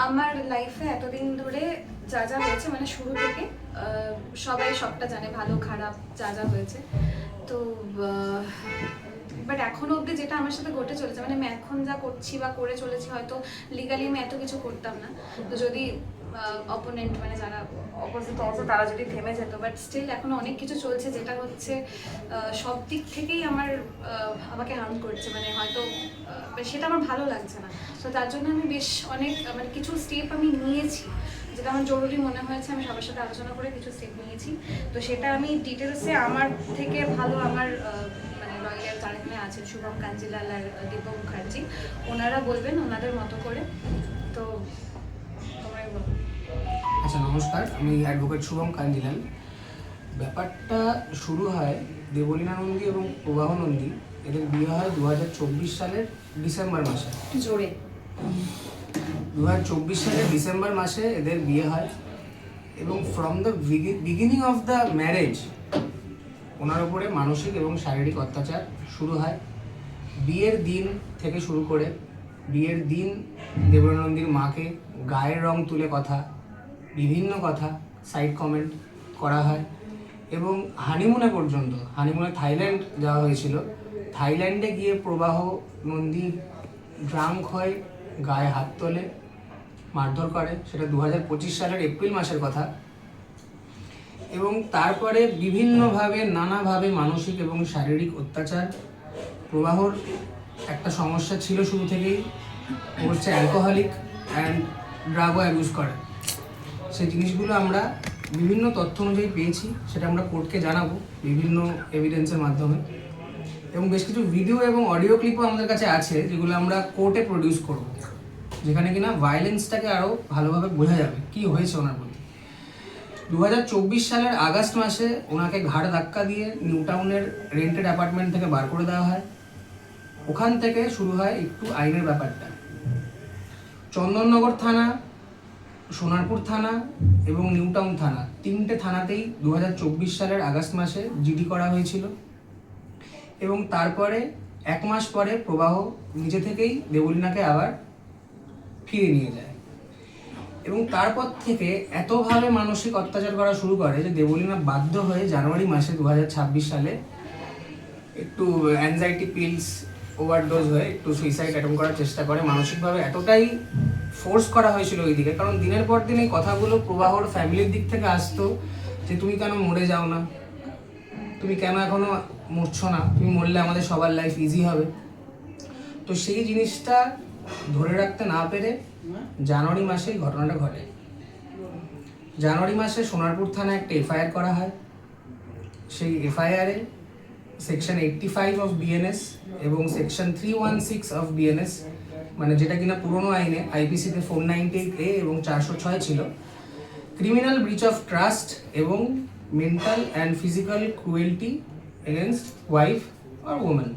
আমার লাইফে এতদিন ধরে যা যা হয়েছে, মানে শুরু থেকে সবাই সবটা জানে, ভালো খারাপ যা যা হয়েছে। তো বাট এখনো অবধি যেটা আমার সাথে ঘটে চলেছে, মানে আমি এখন যা করছি বা করে চলেছি, হয়তো লিগালি আমি এত কিছু করতাম না। তো যদি অপোনেন্ট মানে যারা অপোজিট আছে তারা যদি থেমে যেত, বাট স্টিল এখনো অনেক কিছু চলছে যেটা হচ্ছে সব দিক থেকেই আমাকে হার্ম করছে, মানে হয়তো সেটা আমার ভালো লাগছে না। তো তার জন্য আমি বেশ অনেক মানে কিছু স্টেপ আমি নিয়েছি, যেটা আমার জরুরি মনে হয়েছে। আমি সবার সাথে আলোচনা করে কিছু স্টেপ নিয়েছি। তো সেটা আমি ডিটেলসে আমার থেকে ভালো আমার মানে লয়ার যারা এখানে আছেন, শুভম কাঞ্জিলাল আর দীপক মুখার্জি, ওনারা বলবেন ওনাদের মতো করে। তো তোমরাই বলো। আচ্ছা, নমস্কার, আমি অ্যাডভোকেট শুভম কাঞ্জিলাল। ব্যাপারটা শুরু হয় দেবলীনা নন্দী এবং প্রবাহ নন্দী, এদের বিয়ে হয় 2024 সালের ডিসেম্বর মাসে। জোরে 2024 সালের ডিসেম্বর মাসে এদের বিয়ে হয় এবং from the beginning of the marriage ওনার উপরে মানসিক এবং শারীরিক অত্যাচার শুরু হয়। বিয়ের দিন থেকে শুরু করে বিয়ের দিন দেবলীনা নন্দীর মাকে গায়ের রং তুলে কথা, বিভিন্ন কথা, সাইড কমেন্ট করা হয় এবং হানিমুনে পর্যন্ত, হানিমুনে থাইল্যান্ড যাওয়া হয়েছিল। থাইল্যান্ডে গিয়ে প্রবাহ নন্দী ড্রাঙ্ক হয়, গায়ে হাত তোলে, মারধর করে। সেটা 2025 সালের এপ্রিল মাসের কথা। এবং তারপরে বিভিন্নভাবে নানাভাবে মানসিক এবং শারীরিক অত্যাচার। প্রবাহর একটা সমস্যা ছিল শুরু থেকেই, ও হচ্ছে অ্যালকোহলিক অ্যান্ড ড্রাগও অ্যাবিউজ করে। সেই জিনিসগুলো আমরা বিভিন্ন তথ্য অনুযায়ী পেয়েছি, সেটা আমরা কোর্টকে জানাবো বিভিন্ন এভিডেন্সের মাধ্যমে। এবং বেশ কিছু ভিডিও এবং অডিও ক্লিপও আমাদের কাছে আছে, যেগুলো আমরা কোর্টে প্রডিউস করব, যেখানে কিনা ভায়োলেন্সটাকে আরও ভালোভাবে বোঝা যাবে কী হয়েছে ওনার প্রতি। 2024 সালের আগস্ট মাসে ওনাকে ঘাড় ধাক্কা দিয়ে নিউ টাউনের রেন্টেড অ্যাপার্টমেন্ট থেকে বার করে দেওয়া হয়। ওখান থেকে শুরু হয় একটু আইনের ব্যাপারটা। চন্দননগর থানা, সোনারপুর থানা এবং নিউ টাউন থানা, তিনটে থানাতেই 2024 সালের আগস্ট মাসে জিডি করা হয়েছিল। এবং তারপরে এক মাস পরে প্রবাহ নিজে থেকেই দেবলীনাকে আবার ফিরে নিয়ে যায় এবং তারপর থেকে এতভাবে মানসিক অত্যাচার করা শুরু করে যে দেবলীনা বাধ্য হয়ে জানুয়ারি মাসে 2026 সালে একটু অ্যাংজাইটি পিলস ওভারডোজ হয়ে একটু সুইসাইড অ্যাটেম্প করার চেষ্টা করে। মানসিকভাবে এতটাই ফোর্স করা হয়েছিল ওই দিকে, কারণ দিনের পর দিন এই কথাগুলো প্রবাহর ফ্যামিলির দিক থেকে আসতো যে তুমি কেন মরে যাও না, তুমি কেন এখনো মরছো না, তুমি মরলে আমাদের সবার লাইফ ইজি হবে। তো সেই জিনিসটা ধরে রাখতে না পেরে জানুয়ারি মাসেই ঘটনাটা ঘটে। জানুয়ারি মাসে সোনারপুর থানায় একটা এফআইআর করা হয়। সেই এফআইআরে সেকশন 85 অফ বিএনএস এবং সেকশন 316 অফ বিএনএস, মানে যেটা কিনা পুরনো আইনে আইপিসিতে 498A এবং 406 ছিল, ক্রিমিনাল ব্রিচ অফ ট্রাস্ট এবং mental and physical cruelty against wife আর ওমেন।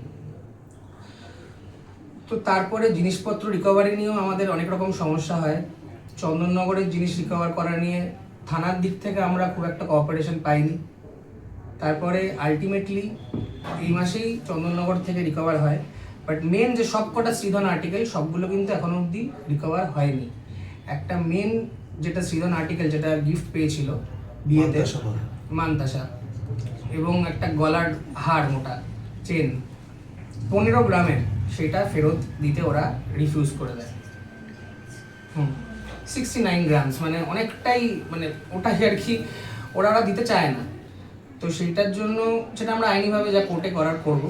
তো তারপরে জিনিসপত্র রিকভারি নিয়েও আমাদের অনেক রকম সমস্যা হয়। চন্দননগরের জিনিস রিকভার করা নিয়ে থানার দিক থেকে আমরা খুব একটা কোঅপারেশন পাইনি। তারপরে আলটিমেটলি এই মাসেই চন্দননগর থেকে রিকভার হয়, বাট মেন যে সব কটা শ্রীধন আর্টিকেল সবগুলো কিন্তু এখনো অবধি রিকভার হয়নি। একটা মেন যেটা শ্রীধন আর্টিকেল, যেটা গিফট পেয়েছিল বিয়েতে মানতাসা, এবং একটা গলার হার মোটা চেন 15 গ্রামের, সেটা ফেরত দিতে ওরা রিফিউজ করে দেয়। 69 গ্রামস, মানে অনেকটাই, মানে ওটাই আর কি ওরা দিতে চায় না। তো সেইটার জন্য সেটা আমরা আইনিভাবে যা কোর্টে করার করব।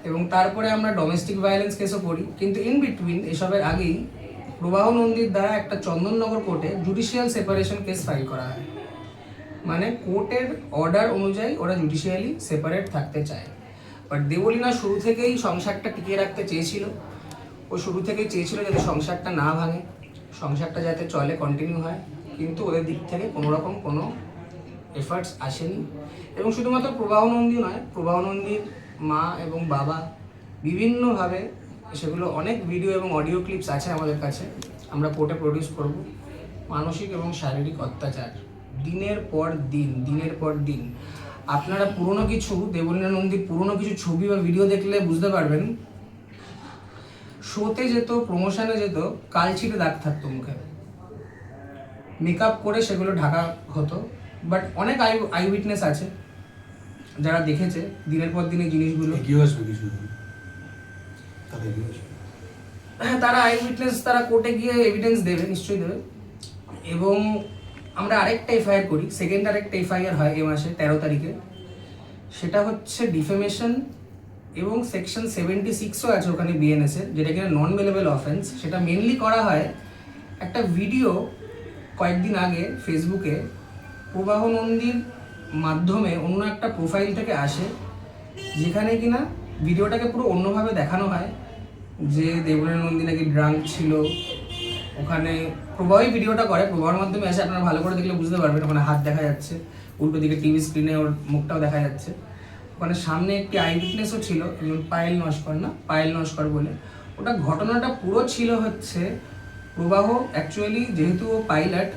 এবং তারপরে আমরা ডোমেস্টিক ভায়োলেন্স কেসও করি। কিন্তু ইন বিটুইন এসবের আগেই প্রবাহ নন্দীর দ্বারা একটা চন্দননগর কোর্টে জুডিশিয়াল সেপারেশন কেস ফাইল করা হয়। মানে কোর্টের অর্ডার অনুযায়ী ওরা জুডিশিয়ালি সেপারেট থাকতে চায়। বাট দেবলীনা শুরু থেকেই সংসারটা টিকিয়ে রাখতে চেয়েছিল। ও শুরু থেকেই চেয়েছিল যাতে সংসারটা না ভাঙে, সংসারটা যাতে চলে, কন্টিনিউ হয়। কিন্তু ওদের দিক থেকে কোনো রকম কোনো এফার্টস আসেনি। এবং শুধুমাত্র প্রবাহ নন্দী নয়, প্রবাহ নন্দীর মা এবং বাবা বিভিন্নভাবে, সেগুলো অনেক ভিডিও এবং অডিও ক্লিপস আছে আমাদের কাছে, আমরা কোর্টে প্রডিউস করব। মানসিক এবং শারীরিক অত্যাচার দিনের পর দিন, দিনের পর দিন। আপনারা পুরনো কিছু দেবলীনা নন্দীর পুরনো কিছু ছবি বা ভিডিও দেখলে বুঝতে পারবেন শোতে যেত, প্রমোশনে যেত, কালচিটে দাগ থাকতো মুখে, মেকআপ করে সেগুলো ঢাকা হতো। বাট অনেক আই উইটনেস আছে যারা দেখেছে দিনের পর দিন এই জিনিসগুলো। এগিয়ে আসবে কিছু দিন, তাহলে এগিয়ে আসবে। হ্যাঁ, তারা আই উইটনেস, তারা কোর্টে গিয়ে এভিডেন্স দেবে, নিশ্চয়ই দেবে। এবং আমরা আরেকটা এফআইআর করি, সেকেন্ড আরেকটা এফআইআর হয় এ মাসে 13 তারিখে। সেটা হচ্ছে ডিফেমেশন এবং সেকশন 76ও আছে ওখানে বিএনএস এর, যেটা কিনা নন বেলেবল অফেন্স। সেটা মেনলি করা হয় একটা ভিডিও কয়েকদিন আগে ফেসবুকে প্রবাহ নন্দীর মাধ্যমে অন্য একটা প্রোফাইল থেকে আসে, যেখানে কিনা ভিডিওটাকে পুরো অন্যভাবে দেখানো হয় যে দেবলীনা নন্দী নাকি ড্রাঙ্ক ছিল। ওখানে প্রবাহই ভিডিওটা করে, প্রবাহের মাধ্যমে আসে, আপনারা ভালো করে দেখলে বুঝতে পারবেন। ওখানে হাত দেখা যাচ্ছে, উল্টো দিকে টিভি স্ক্রিনে ওর মুখটাও দেখা যাচ্ছে। ওখানে সামনে একটি আই উইটনেসও ছিল, একজন পায়েল নস্কর, না পায়েল নস্কর বলে। ওটা ঘটনাটা পুরো ছিল হচ্ছে প্রবাহ অ্যাকচুয়ালি, যেহেতু ও পাইলট,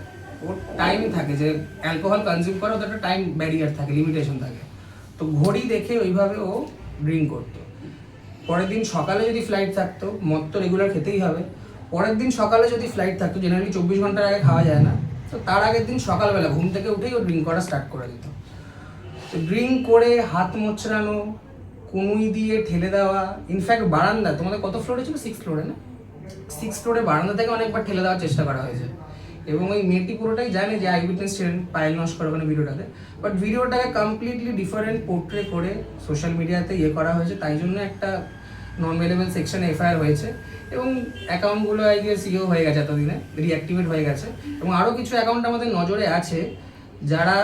ওর টাইম থাকে যে অ্যালকোহল কনজিউম করা, ওটা একটা টাইম ব্যারিয়ার থাকে, লিমিটেশন থাকে। তো ঘড়ি দেখে ওইভাবে ও ড্রিঙ্ক করতো। পরের দিন সকালে যদি ফ্লাইট থাকতো, মদ তো রেগুলার খেতেই হবে, পরের দিন সকালে যদি ফ্লাইট থাকতো, জেনারেলি 24 ঘন্টার আগে খাওয়া যায় না, তো তার আগের দিন সকালবেলা ঘুম থেকে উঠেই ও ড্রিঙ্ক করা স্টার্ট করে দিত। তো ড্রিঙ্ক করে হাত মোচড়ানো, কনুই দিয়ে ঠেলে দেওয়া, ইনফ্যাক্ট বারান্দা, তোমাদের কত ফ্লোরে ছিল? 6 ফ্লোরে, না? 6 ফ্লোরে বারান্দা থেকে অনেকবার ঠেলে দেওয়ার চেষ্টা করা হয়েছে। এবং ওই মেয়েটি পুরোটাই জানে যে আই উইটনেস ছিলেন পায়েল নস্কর ওখানে ভিডিওটাতে। বাট ভিডিওটাকে কমপ্লিটলি ডিফারেন্ট পোর্ট্রে করে সোশ্যাল মিডিয়াতে করা হয়েছে, তাই জন্য একটা নন অ্যাভেলেবল সেকশনে এফআইআর হয়েছে। এবং অ্যাকাউন্টগুলো আই গেস হয়ে গেছে এতদিনে, রিঅ্যাক্টিভেট হয়ে গেছে। এবং আরও কিছু অ্যাকাউন্ট আমাদের নজরে আছে যারা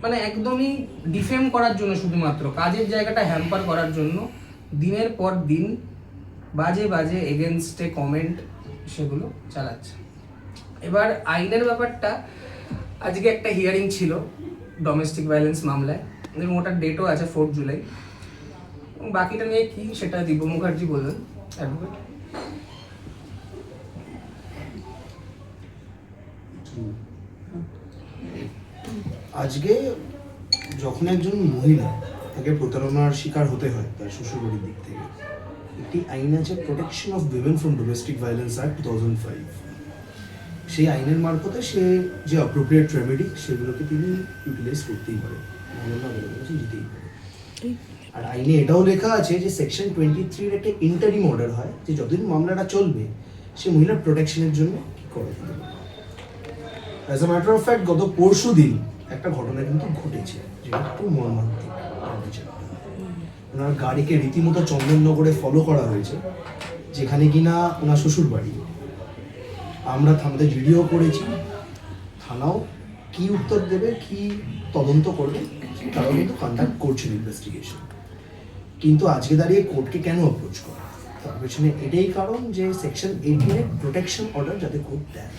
মানে একদমই ডিফেম করার জন্য, শুধুমাত্র কাজের জায়গাটা হ্যাম্পার করার জন্য দিনের পর দিন বাজে বাজে এগেনস্টে কমেন্ট সেগুলো চালাচ্ছে। এবার আইনের ব্যাপারটা, আজকে একটা হিয়ারিং ছিল ডোমেস্টিক ভায়োলেন্স মামলায়, এবং ওটার ডেটও আছে 4 জুলাই। এবং বাকিটা নিয়ে কি সেটা দিব্য মুখার্জি বলবেন, অ্যাডভোকেট। আজকে যখন একজন মহিলা তাকে প্রতারণার শিকার হতে হয় তার শ্বশুরবাড়ির দিক থেকে, একটি আইন আছে, protection of women from domestic violence act 2005। সেই আইনের মারফতে সে যে অ্যাপ্রোপ্রিয়েট রেমেডি সেগুলোকে তিনি ইউটিলাইজ করতেই পারে, যেতেই পারে। আর আইনে এটাও লেখা আছে যে সেকশন 23-র একটা ইন্টারিম অর্ডার হয়, যে যতদিন মামলাটা চলবে সে মহিলার প্রোটেকশনের জন্য কি করে। As a matter of fact গত পরশু দিন একটা ঘটনা কিন্তু ঘটেছে, যেটা খুব মর্মান্তিক। ওনার গাড়িকে রীতিমতো চন্দননগরে ফলো করা হয়েছে, যেখানে কিনা ওনার শ্বশুর বাড়ি। আমরা থানাতে ভিডিও করেছি, থানাও কি উত্তর দেবে, কি তদন্ত করবে, তারাও কিন্তু কন্ডাক্ট করছেন ইনভেস্টিগেশন। কিন্তু আজকে দাঁড়িয়ে কোর্টকে কেন অ্যাপ্রোচ করা, তার পেছনে এটাই কারণ যে সেকশন 18-এর প্রোটেকশন অর্ডার যাতে কোর্ট দেয়।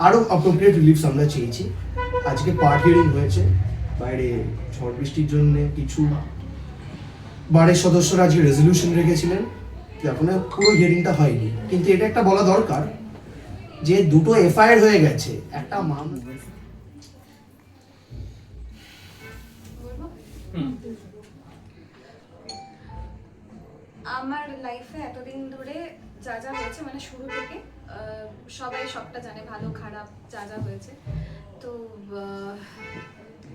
আরও অ্যাপ্রোপ্রিয়েট রিলিফস আমরা চেয়েছি। আজকে পার্ট হিয়ারিং হয়েছে, বাইরে ঝড় বৃষ্টির জন্য কিছু বারের সদস্যরা আজকে রেজলিউশন রেখেছিলেন, এখনো পুরো হিয়ারিংটা হয়নি। কিন্তু এটা একটা বলা দরকার যে দুটো এফআইআর হয়ে গেছে, একটা মামলা। আমার লাইফে এতদিন ধরে যা যা হয়েছে, মানে শুরু থেকে সবাই সবটা জানে, ভালো খারাপ যা যা হয়েছে। তো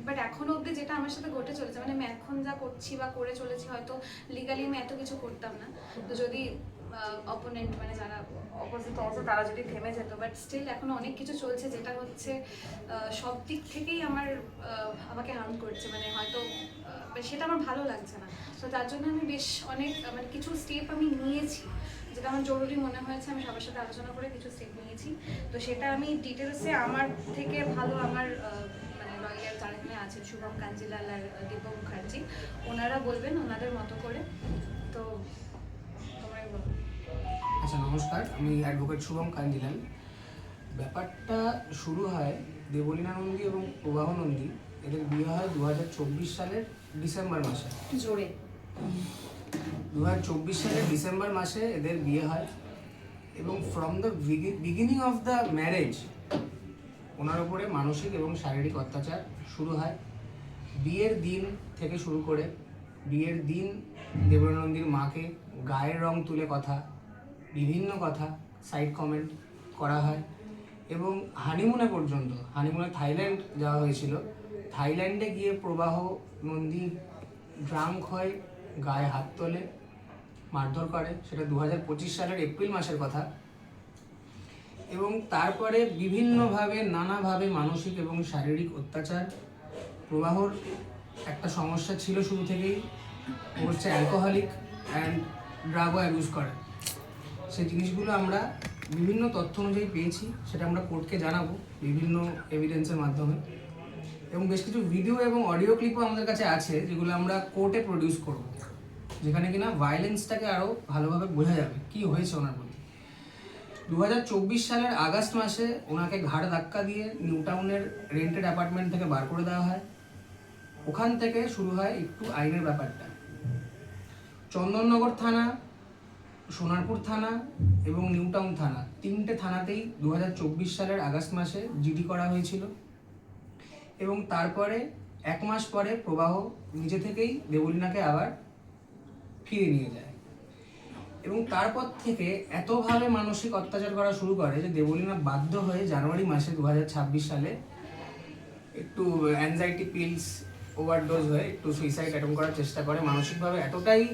বাট এখনো অবধি যেটা আমার সাথে ঘটে চলেছে, মানে আমি এখন যা করছি বা করে চলেছি, হয়তো লিগালি আমি এত কিছু করতাম না। তো যদি অপোনেন্ট, মানে যারা অপোজিট আছে, তারা যদি থেমে যেত, বাট স্টিল এখনো অনেক কিছু চলছে যেটা হচ্ছে সব দিক থেকেই আমাকে হার্ম করছে। মানে হয়তো সেটা আমার ভালো লাগছে না। তো তার জন্য আমি বেশ অনেক মানে কিছু স্টেপ আমি নিয়েছি, যেটা আমার জরুরি মনে হয়েছে। আমি সবার সাথে আলোচনা করে কিছু স্টেপ নিয়েছি। তো সেটা আমি ডিটেলসে আমার থেকে ভালো আমার মানে লয়ার যারা এখানে আছেন, শুভম কাঞ্জিলাল আর দিব্য মুখার্জি, ওনারা বলবেন ওনাদের মতো করে। তো তোমরাই বলো। আচ্ছা, নমস্কার, আমি অ্যাডভোকেট শুভম কাঞ্জিলাল। ব্যাপারটা শুরু হয় দেবলীনা নন্দী এবং প্রবাহ নন্দী, এদের বিয়ে হয় 2024 সালের ডিসেম্বর মাসে। জোরে 2024 সালের ডিসেম্বর মাসে এদের বিয়ে হয়। এবং from the beginning of the marriage ওনার উপরে মানসিক এবং শারীরিক অত্যাচার শুরু হয়। বিয়ের দিন থেকে শুরু করে বিয়ের দিন দেবলী নন্দীর মাকে গায়ের রং তুলে কথা, বিভিন্ন কথা, সাইড কমেন্ট করা হয় এবং হানিমুনে পর্যন্ত, হানিমুনে থাইল্যান্ড যাওয়া হয়েছিল, থাইল্যান্ডে গিয়ে প্রবাহ নন্দী ড্রাঙ্ক হয়ে গায়ে হাত তোলে, মারধর করে, সেটা 2025 সালের এপ্রিল মাসের কথা। এবং তারপরে বিভিন্নভাবে নানাভাবে মানসিক এবং শারীরিক অত্যাচার। প্রবাহর একটা সমস্যা ছিল শুরু থেকেই, ও হচ্ছে অ্যালকোহলিক অ্যান্ড ড্রাগও অ্যাবিউজ করে। সেই জিনিসগুলো আমরা বিভিন্ন তথ্য অনুযায়ী পেয়েছি, সেটা আমরা কোর্টকে জানাবো বিভিন্ন এভিডেন্সের মাধ্যমে, এবং বেশ কিছু ভিডিও এবং অডিও ক্লিপও আমাদের কাছে আছে যেগুলো আমরা কোর্টে প্রডিউস করব, যেখানে কিনা ভায়োলেন্সটাকে আরও ভালোভাবে বোঝা যাবে কী হয়েছে ওনার প্রতি। 2024 সালের আগস্ট মাসে ওনাকে ঘাড় ধাক্কা দিয়ে নিউ টাউনের রেন্টেড অ্যাপার্টমেন্ট থেকে বার করে দেওয়া হয়। ওখান থেকে শুরু হয় একটু আইনের ব্যাপারটা। চন্দননগর থানা, সোনারপুর থানা এবং নিউ টাউন থানা, তিনটে থানাতেই 2024 সালের আগস্ট মাসে জিডি করা হয়েছিল। এবং তারপরে 1 মাস পরে প্রবাহ নিজে থেকেই দেবলীনাকে আবার ফিরে নিয়ে যায়। এবং তারপর থেকে এতভাবে মানসিক অত্যাচার করা শুরু করে যে দেবলীনা বাধ্য হয়ে জানুয়ারি মাসে 2026 সালে একটু অ্যাংজাইটি পিলস ওভারডোজ হয়ে একটু সুইসাইড অ্যাটেম্প করার চেষ্টা করে। মানসিকভাবে এতটাই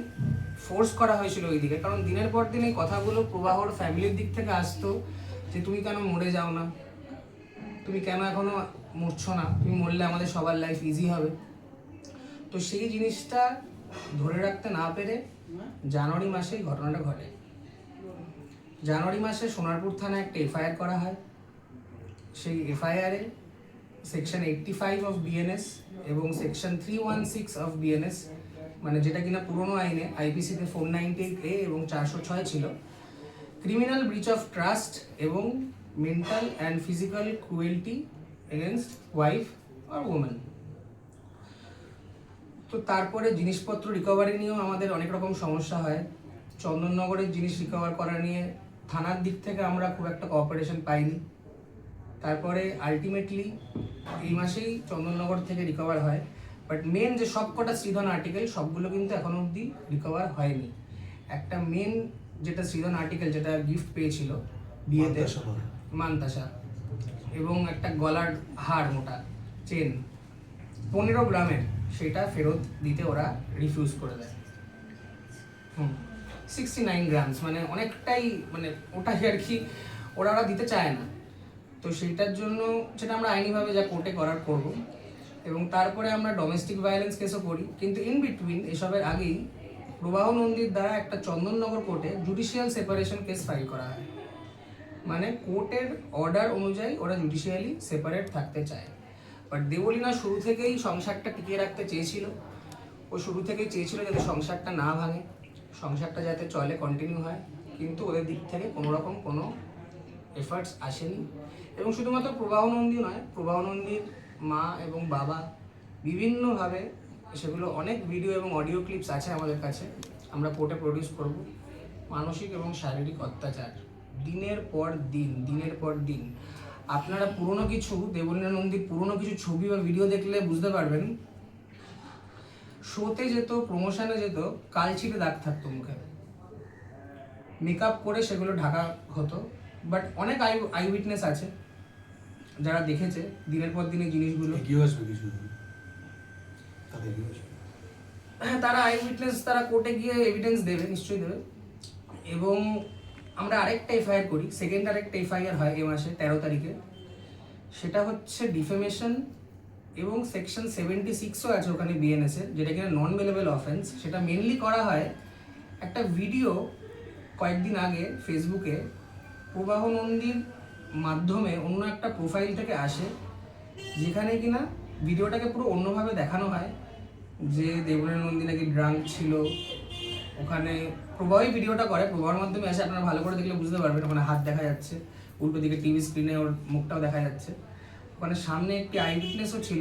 ফোর্স করা হয়েছিল ওই দিকে, কারণ দিনের পর দিন এই কথাগুলো প্রবাহর ফ্যামিলির দিক থেকে আসতো যে তুমি কেন মরে যাও না, তুমি কেন এখনো মরছো না, তুমি মরলে আমাদের সবার লাইফ ইজি হবে। তো সেই জিনিসটা ধরে রাখতে না পেরে জানুয়ারি মাসেই ঘটনাটা ঘটে। জানুয়ারি মাসে সোনারপুর থানায় একটা এফআইআর করা হয়। সেই এফআইআরে সেকশন 85 অফ বিএনএস এবং সেকশন 316 অফ বিএনএস, মানে যেটা কিনা পুরনো আইনে আইপিসিতে 498A এবং 406 ছিল, ক্রিমিনাল ব্রিচ অফ ট্রাস্ট এবং mental and physical cruelty against wife আর ওমেন। তো তারপরে জিনিসপত্র রিকভারি নিয়েও আমাদের অনেক রকম সমস্যা হয়। চন্দননগরের জিনিস রিকভার করা নিয়ে থানার দিক থেকে আমরা খুব একটা কোঅপারেশন পাইনি। তারপরে আলটিমেটলি এই মাসেই চন্দননগর থেকে রিকভার হয়, বাট মেন যে সবকটা শ্রীধন আর্টিকেল সবগুলো কিন্তু এখনো অবধি রিকভার হয়নি। একটা মেন যেটা শ্রীধন আর্টিকেল যেটা গিফট পেয়েছিল বিয়েতে, মানতাসা, এবং একটা গলার হার মোটা চেন 15 গ্রামের, সেটা ফেরত দিতে ওরা রিফিউজ করে দেয়। 69 গ্রামস, মানে অনেকটাই, মানে ওটাই আর কি ওরা দিতে চায় না। তো সেইটার জন্য সেটা আমরা আইনিভাবে যা কোর্টে করার করব। এবং তারপরে আমরা ডোমেস্টিক ভায়োলেন্স কেসও করি, কিন্তু ইন বিটুইন এসবের আগেই প্রবাহ নন্দীর দ্বারা একটা চন্দননগর কোর্টে জুডিশিয়াল সেপারেশন কেস ফাইল করা হয়। মানে কোর্টের অর্ডার অনুযায়ী ওরা জুডিশিয়ালি সেপারেট থাকতে চায়। বাট দেবলীনা শুরু থেকেই সংসারটা টিকিয়ে রাখতে চেয়েছিল। ও শুরু থেকেই চেয়েছিল যাতে সংসারটা না ভাঙে, সংসারটা যাতে চলে, কন্টিনিউ হয়, কিন্তু ওদের দিক থেকে কোনো রকম কোনো এফার্টস আসেনি। এবং শুধুমাত্র প্রবাহ নন্দী নয়, প্রবাহ নন্দীর মা এবং বাবা বিভিন্নভাবে, সেগুলো অনেক ভিডিও এবং অডিও ক্লিপস আছে আমাদের কাছে, আমরা কোর্টে প্রডিউস করব। মানসিক এবং শারীরিক অত্যাচার দিনের পর দিন, দিনের পর দিন। আপনারা পুরনো কিছু দেবলীনা নন্দীর পুরনো কিছু ছবি বা ভিডিও দেখলে বুঝতে পারবেন, শোতে যেত, প্রমোশনে যেত, কালছিটে দাগ থাকতো মুখে, মেকআপ করে সেগুলো ঢাকা হতো। বাট অনেক আই উইটনেস আছে যারা দেখেছে দিনের পর দিন এই জিনিসগুলো। হ্যাঁ, তারা আই উইটনেস, তারা কোর্টে গিয়ে এভিডেন্স দেবে, নিশ্চয়ই দেবে। এবং আমরা আরেকটা এফআইআর করি, সেকেন্ড আরেকটা এফআইআর হয় এ মাসে 13 তারিখে, সেটা হচ্ছে ডিফেমেশন এবং সেকশন 76ও আছে ওখানে বিএনএসের, যেটা কিনা নন বেলেবল অফেন্স। সেটা মেনলি করা হয় একটা ভিডিও কয়েকদিন আগে ফেসবুকে প্রবাহ নন্দীর মাধ্যমে অন্য একটা প্রোফাইল থেকে আসে, যেখানে কিনা ভিডিওটাকে পুরো অন্যভাবে দেখানো হয় যে দেবলীনা নন্দী নাকি ড্রাঙ্ক ছিল। ওখানে প্রবাহই ভিডিওটা করে, প্রবাহের মাধ্যমে আসে, আপনারা ভালো করে দেখলে বুঝতে পারবেন। ওখানে হাত দেখা যাচ্ছে, উল্টো দিকে টিভি স্ক্রিনে ওর মুখটাও দেখা যাচ্ছে। ওখানে সামনে একটি আই উইটনেসও ছিল,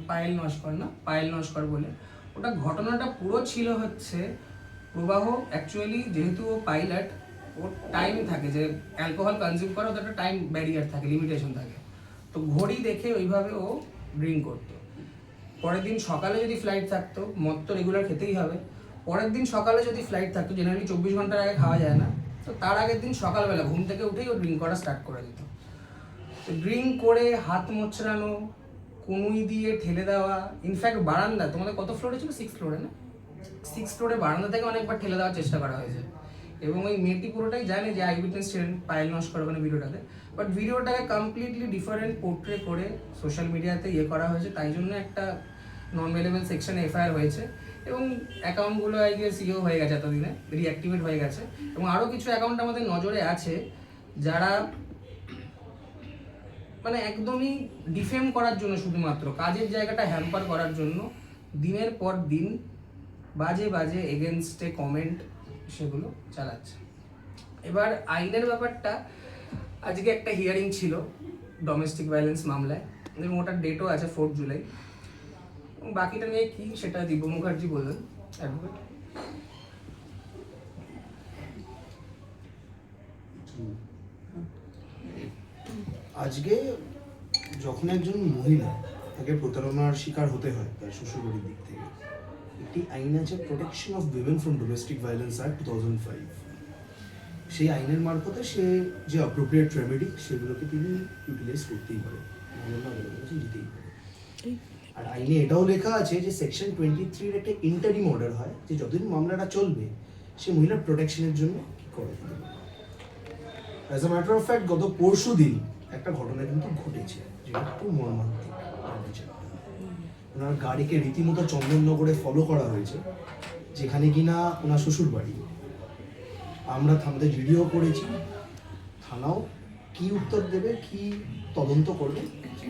পায়েল নস্কর বলে। ওটা ঘটনাটা পুরো ছিল হচ্ছে প্রবাহ অ্যাকচুয়ালি, যেহেতু ও পাইলট, ওর টাইম থাকে যে অ্যালকোহল কনজিউম করে, ওদের একটা টাইম ব্যারিয়ার থাকে, লিমিটেশন থাকে। তো ঘড়ি দেখে ওইভাবে ও ড্রিঙ্ক করতো। পরের দিন সকালে যদি ফ্লাইট থাকতো, মদ তো রেগুলার খেতেই হবে, ও পরের দিন সকালে যদি ফ্লাইট থাকতো, জেনারেলি 24 ঘন্টার আগে খাওয়া যায় না, তো তার আগের দিন সকালবেলা ঘুম থেকে উঠেই ও ড্রিঙ্ক করা স্টার্ট করে দিত। তো ড্রিঙ্ক করে হাত মোচড়ানো, কনুই দিয়ে ঠেলে দেওয়া, ইনফ্যাক্ট বারান্দা, তোমাদের কত ফ্লোরে ছিল? 6 ফ্লোরে না? 6 ফ্লোরে বারান্দা থেকে অনেকবার ঠেলে দেওয়ার চেষ্টা করা হয়েছে। এবং ওই মেয়েটি পুরোটাই জানে যে আই উইটনেস ছিলেন পায়েল নস্কর ওখানে ভিডিওটাতে, বাট ভিডিওটাকে কমপ্লিটলি ডিফারেন্ট পোর্ট্রে করে সোশ্যাল মিডিয়াতে করা হয়েছে, তাই জন্য একটা নন অ্যাভেলেবল সেকশনে এফআইআর হয়েছে এবং অ্যাকাউন্টগুলো আই গেস হয়ে গেছে এতদিনে, রিঅ্যাক্টিভেট হয়ে গেছে। এবং আরও কিছু অ্যাকাউন্ট আমাদের নজরে আছে যারা মানে একদমই ডিফেম করার জন্য, শুধুমাত্র কাজের জায়গাটা হ্যাম্পার করার জন্য দিনের পর দিন বাজে বাজে এগেনস্টে কমেন্ট সেগুলো চালাচ্ছে। এবার আইনের ব্যাপারটা, আজকে একটা হিয়ারিং ছিল ডোমেস্টিক ভায়োলেন্স মামলায় এবং ওটার ডেটও আছে 4 জুলাই। বাকিটা নিয়ে কি সেটা দিব্য মুখার্জি বললেন, অ্যাডভোকেট। আজকে যখন একজন মহিলা তাকে প্রতারণার শিকার হতে হয় তার শ্বশুরবাড়ির দিক থেকে, একটি আইন আছে protection of women from domestic violence act 2005। সেই আইনের মারফতে সে যে অ্যাপ্রোপ্রিয়েট রেমেডি সেগুলোকে তিনি ইউটিলাইজ করতেই পারে, দিতেই পারে। আর আইনে এটাও লেখা আছে যে সেকশন 23 একটা ইন্টারিম অর্ডার হয় যে যতদিন মামলাটা চলবে সে মহিলার প্রোটেকশনের জন্য কি করে দিতে পারে। As a matter of fact গত পরশু দিন একটা ঘটনা কিন্তু ঘটেছে যেটা একটু মর্মান্তিক। ওনার গাড়িকে রীতিমতো চন্দননগরে ফলো করা হয়েছে, যেখানে কিনা ওনার শ্বশুর বাড়ি। আমরা থানাতে ভিডিও করেছি, থানাও কি উত্তর দেবে, কি তদন্ত করবে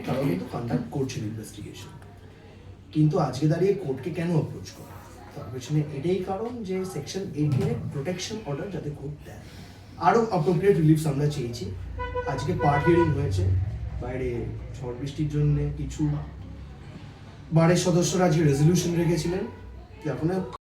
তারাও কিন্তু কন্ডাক্ট করছেন ইনভেস্টিগেশন। কিন্তু আজকে দাঁড়িয়ে কোর্টকে কেন অ্যাপ্রোচ করা, তার পেছনে এটাই কারণ যে সেকশন 18 এর প্রোটেকশন অর্ডার যাতে কোর্ট দেয়। আরও অ্যাপ্রোপ্রিয়েট রিলিফস আমরা চেয়েছি। আজকে পার্ট হিয়ারিং হয়েছে, বাইরে ঝড় বৃষ্টির জন্য কিছু বারের সদস্যরা আজকে রেজলিউশন রেখেছিলেন যে আপনার